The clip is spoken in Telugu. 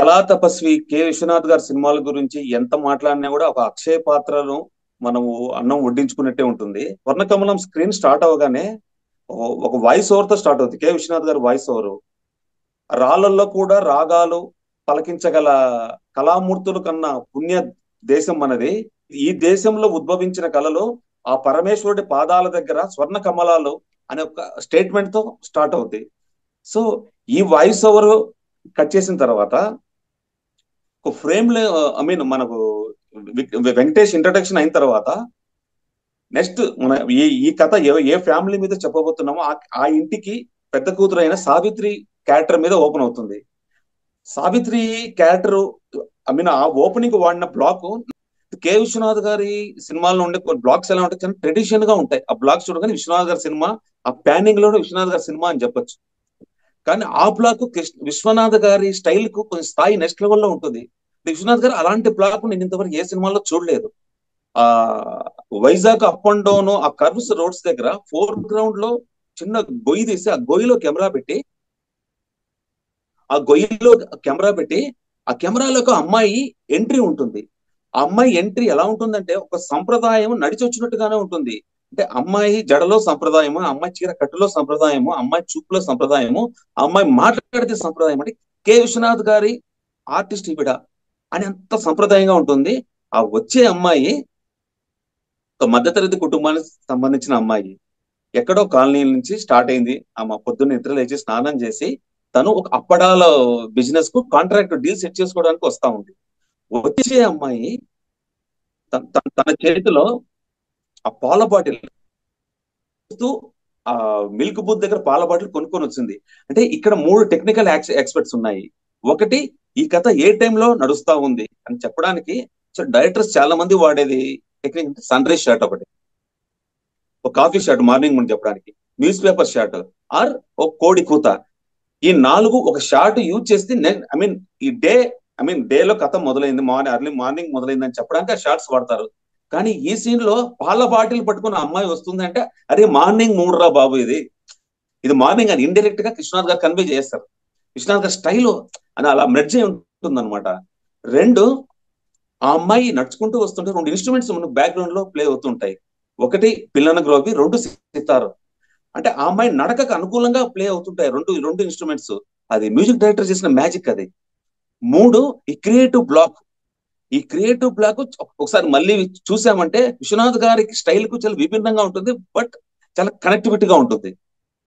కళా తపస్వి కె విశ్వనాథ్ గారి సినిమాల గురించి ఎంత మాట్లాడినా కూడా ఒక అక్షయ పాత్రను మనము అన్నం వడ్డించుకున్నట్టే ఉంటుంది. వర్ణకమలం స్క్రీన్ స్టార్ట్ అవగానే ఒక వాయిస్ ఓవర్ తో స్టార్ట్ అవుతుంది. కె విశ్వనాథ్ గారి వాయిస్ ఓవర్. రాళ్ళల్లో కూడా రాగాలు పలకించగల కళామూర్తుల కన్నా పుణ్య దేశం మనది. ఈ దేశంలో ఉద్భవించిన కళలు ఆ పరమేశ్వరుడి పాదాల దగ్గర స్వర్ణ కమలాలు అనే ఒక స్టేట్మెంట్ తో స్టార్ట్ అవుతాయి. సో ఈ వాయిస్ ఓవర్ కట్ చేసిన తర్వాత ఒక ఫ్రేమ్ లో మనకు వెంకటేష్ ఇంట్రడక్షన్ అయిన తర్వాత నెక్స్ట్ మన ఈ కథ ఏ ఫ్యామిలీ మీద చెప్పబోతున్నామో ఆ ఇంటికి పెద్ద కూతురు అయిన సావిత్రి క్యారెక్టర్ మీద ఓపెన్ అవుతుంది. సావిత్రి క్యారెక్టర్ ఆ ఓపెనింగ్ వాడిన బ్లాక్ కె విశ్వనాథ్ గారి సినిమాల్లో ఉండే కొన్ని బ్లాక్స్ ఎలా ఉంటాయి, చాలా ట్రెడిషన్ గా ఉంటాయి. ఆ బ్లాక్స్ చూడగానే విశ్వనాథ్ గారి సినిమా, ఆ ప్యానింగ్ లోనే విశ్వనాథ్ గారి సినిమా అని చెప్పొచ్చు. కానీ ఆ బ్లాక్ విశ్వనాథ్ గారి స్టైల్ కు కొంచెం స్థాయి నెక్స్ట్ లెవెల్లో ఉంటుంది. విశ్వనాథ్ గారు అలాంటి బ్లాక్ నేను ఇంతవరకు ఏ సినిమాలో చూడలేదు. ఆ వైజాగ్ అప్ అండ్ డౌన్ ఆ కర్వ్స్ రోడ్స్ దగ్గర ఫోర్ గ్రౌండ్ లో చిన్న గొయ్యి తీసి ఆ గొయ్యిలో కెమెరా పెట్టి ఆ కెమెరాలో ఒక అమ్మాయి ఎంట్రీ ఉంటుంది. ఆ అమ్మాయి ఎంట్రీ ఎలా ఉంటుందంటే ఒక సంప్రదాయం నడిచి వచ్చినట్టుగానే ఉంటుంది. అంటే అమ్మాయి జడలో సంప్రదాయము, అమ్మాయి చీర కట్టులో సంప్రదాయము, అమ్మాయి చూపులో సంప్రదాయము, అమ్మాయి మాట్లాడితే సంప్రదాయం. అంటే కె విశ్వనాథ్ గారి ఆర్టిస్ట్ ఈవిడ అని అంత సంప్రదాయంగా ఉంటుంది. ఆ వచ్చే అమ్మాయి ఒక మధ్యతరగతి కుటుంబానికి సంబంధించిన అమ్మాయి. ఎక్కడో కాలనీ నుంచి స్టార్ట్ అయింది. ఆమె పొద్దున్న నిద్ర లేచి స్నానం చేసి తను ఒక అప్పడాల బిజినెస్ కు కాంట్రాక్ట్ డీల్ సెట్ చేసుకోవడానికి వస్తా ఉంది. వచ్చే అమ్మాయి తన చేతిలో ఆ పాల బాటిల్ ఆ మిల్క్ బూత్ దగ్గర పాల బాటిల్ కొనుక్కొని వచ్చింది. అంటే ఇక్కడ 3 టెక్నికల్ ఎక్స్పర్ట్స్ ఉన్నాయి. ఒకటి, ఈ కథ ఏ టైంలో నడుస్తా ఉంది అని చెప్పడానికి డైరెక్టర్స్ చాలా మంది వాడేది టెక్నిక్ సన్ రైజ్ షాట్, ఒకటి ఒక కాఫీ షాట్ మార్నింగ్ ముందు చెప్పడానికి, న్యూస్ పేపర్ షాట్, ఆర్ ఒక కోడి కూత. ఈ 4 ఒక షాట్ యూజ్ చేస్తే ఈ డేలో కథ మొదలైంది, అర్లీ మార్నింగ్ మొదలైంది అని చెప్పడానికి ఆ షార్ట్స్ వాడతారు. కానీ ఈ సీన్ లో పాల బాటిల్ పట్టుకున్న అమ్మాయి వస్తుంది అంటే అరే మార్నింగ్ మూడు రా బాబు, ఇది మార్నింగ్ అని ఇండైరెక్ట్ గా విశ్వనాథ్ గారు కన్వే చేస్తారు. విశ్వనాథ్ గారి స్టైల్ అని అలా మెర్జ్ అయి ఉంటుంది అనమాట. 2, ఆ అమ్మాయి నడుచుకుంటూ వస్తుంటే 2 ఇన్స్ట్రుమెంట్స్ మనకు బ్యాక్గ్రౌండ్ లో ప్లే అవుతుంటాయి. ఒకటి పిల్లన గ్రోవి, 2 సితార్. అంటే ఆ అమ్మాయి నడకకు అనుకూలంగా ప్లే అవుతుంటాయి రెండు ఇన్స్ట్రుమెంట్స్. అది మ్యూజిక్ డైరెక్టర్ చేసిన మ్యాజిక్ అది. 3, ఈ క్రియేటివ్ బ్లాక్ ఒకసారి మళ్ళీ చూసామంటే విశ్వనాథ్ గారికి స్టైల్ కు చాలా విభిన్నంగా ఉంటుంది, బట్ చాలా కనెక్టివిటీగా ఉంటుంది.